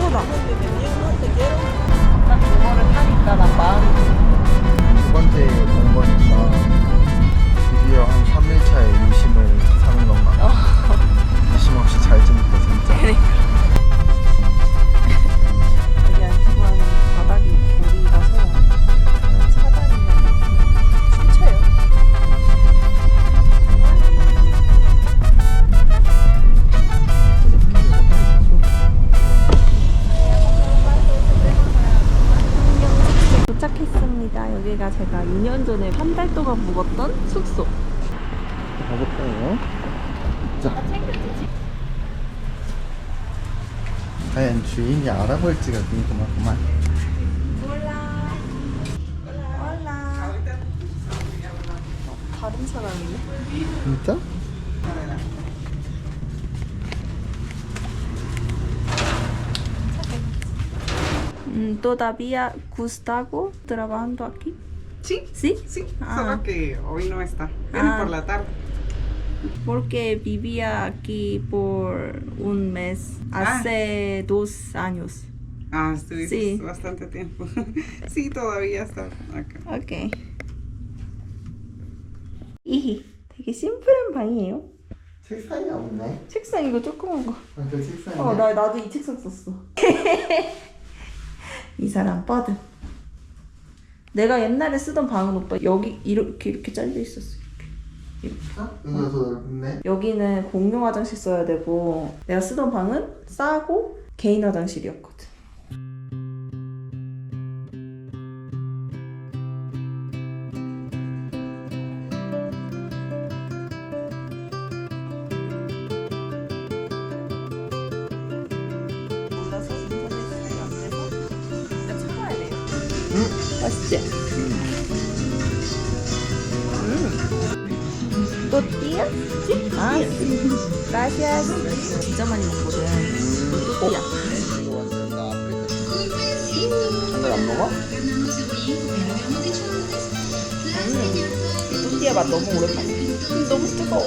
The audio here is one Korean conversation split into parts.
소다. 딱 그거를 타니까 난 마음이 두 번째 본 거니까 드디어 한 3일차에 유심을 사는 건가? 유심 없이 잘 지니까 진짜. 여기 안티구아는 바닥이 고리라서 차단이면 춤춰요. 도착했습니다. 여기가 제가 2년 전에 한 달 동안 묵었던 숙소. 가볼까요? 자. 과연 주인이 알아볼지가 궁금하구만. 다른 사람이네. 진짜? ¿Todavía gustavo trabajando aquí? Sí, ¿Sí? sí, Ah. solo que hoy no está. Viene por la tarde. Porque vivía aquí por un mes, hace 2 años. Ah, estuviste Sí. bastante tiempo. Sí, todavía está acá. 오케이. 이히 되게 심플한 방이에요. 책상이 없네. 책상 이거 조그만 거. 아, 그 책상이야? 나도 이 책상 썼어. 이 사람 뻐드. 내가 옛날에 쓰던 방은 오빠 여기 이렇게 잘려 있었어. 여기가 더 넓네. 여기는 공용 화장실 써야 되고 내가 쓰던 방은 싸고 개인 화장실이었거든. 몰라서 인터넷이 안 돼서 진짜 참아야 돼요. 맛있지? 또띠야? 아, gracias. 진짜 많이 먹거든. 또띠야. 이거 완전 나 아프리카. 한달 안 먹어? 이 또띠아 맛 너무 오랜만이야. 너무 뜨거워.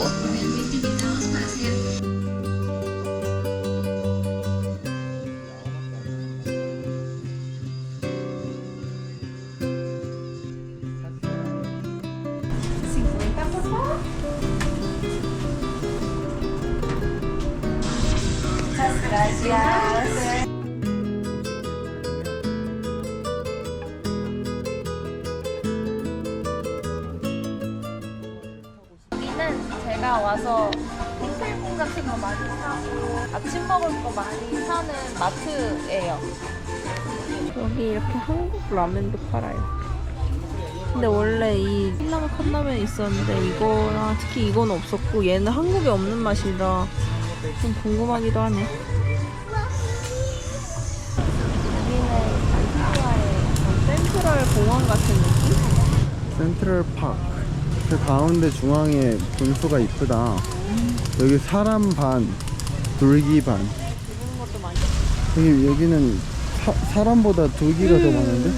Gracias. 여기는 제가 와서 호텔폰 같은 거 많이 사고 아침 먹을 거 많이 사는 마트예요. 여기 이렇게 한국 라면도 팔아요. 근데 원래 이 컵라면 컵라면이 있었는데 이거랑 특히 이거는 없었고 얘는 한국에 없는 맛이라 좀 궁금하기도 하네. 여기는 안티구아의 센트럴 공원 같은 느낌? 센트럴 파크. 그 가운데 중앙에 분수가 이쁘다. 여기 사람 반, 돌기 반. 이런 것도 많이. 여기는 사람보다 돌기가 더 많은데?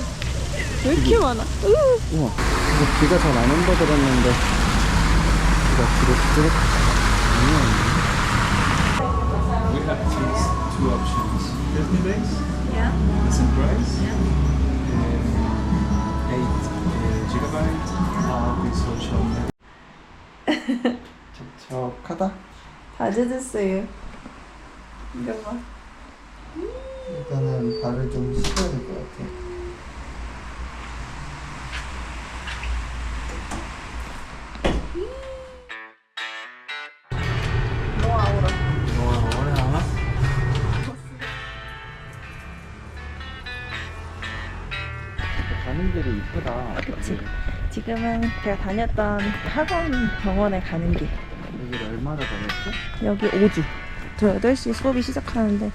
왜 이렇게 많아? 우와. 이거 비가 잘 안 온다 들었는데 비가 주룩주룩. We have two options. 30 days, the same price, 8 gigabyte, this social. 촉촉하다. 다 젖었어요. 이거 봐. 일단은 발을 좀 씻어야 될 것 같아. 가는 길이 이쁘다. 그치. 지금은 제가 다녔던 학원 병원에 가는 길. 여기를 얼마나 다녔지? 여기 5주. 저 8시에 수업이 시작하는데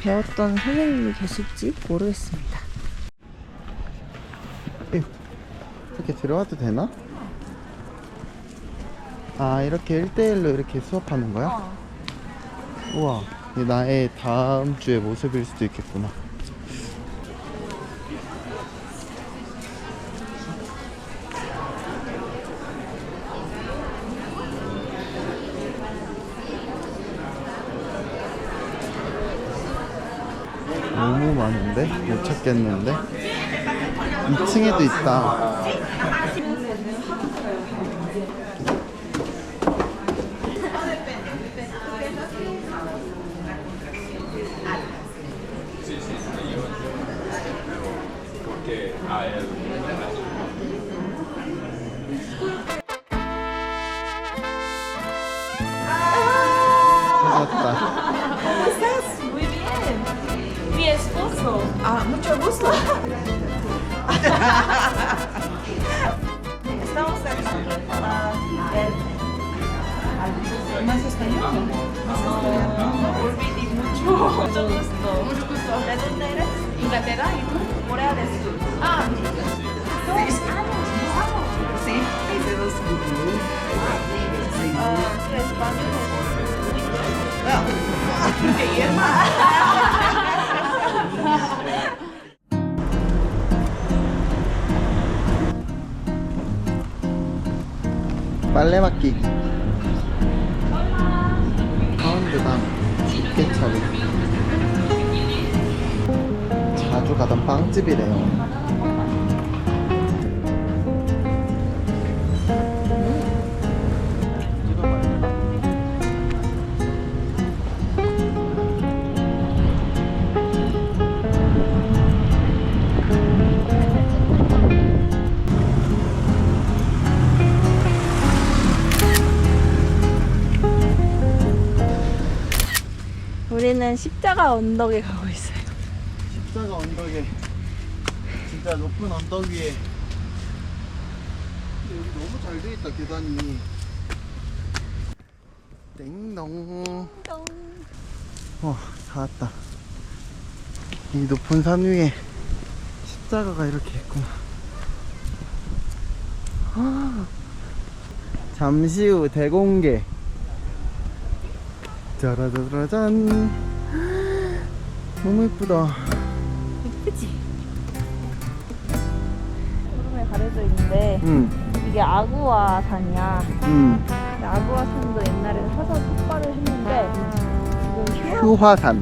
배웠던 선생님이 계실지 모르겠습니다. 이렇게 들어와도 되나? 아, 이렇게 1대1로 이렇게 수업하는 거야? 우와, 이게 나의 다음 주의 모습일 수도 있겠구나. 너무 많은데? 못 찾겠는데? 2층에도 있다. 찾았다. Muy bien. Mi esposo. Ah, mucho gusto. Estamos aquí para ver. ¿Más español? No olvidé mucho. Mucho gusto. ¿De dónde eres? Inglaterra y tú. Corea del Sur. Ah, 2 años. Sí, hice 2. Sí. Sí, español. 빨래 맡기기. 파운드당 6개짜리. 자주 가던 빵집이래요. 우리는 십자가 언덕에 가고 있어요. 십자가 언덕에, 진짜 높은 언덕 위에. 근데 여기 너무 잘 돼 있다, 계단이. 땡동. 다 왔다. 이 높은 산 위에 십자가가 이렇게 있구나. 잠시 후 대공개. 짜라짜라짠. 너무 예쁘다. 예쁘지? 구름에 가려져 있는데 이게 아구아 산이야. 근데 아구아 산도 옛날에 사서 삭발을 했는데 지금 휴화산.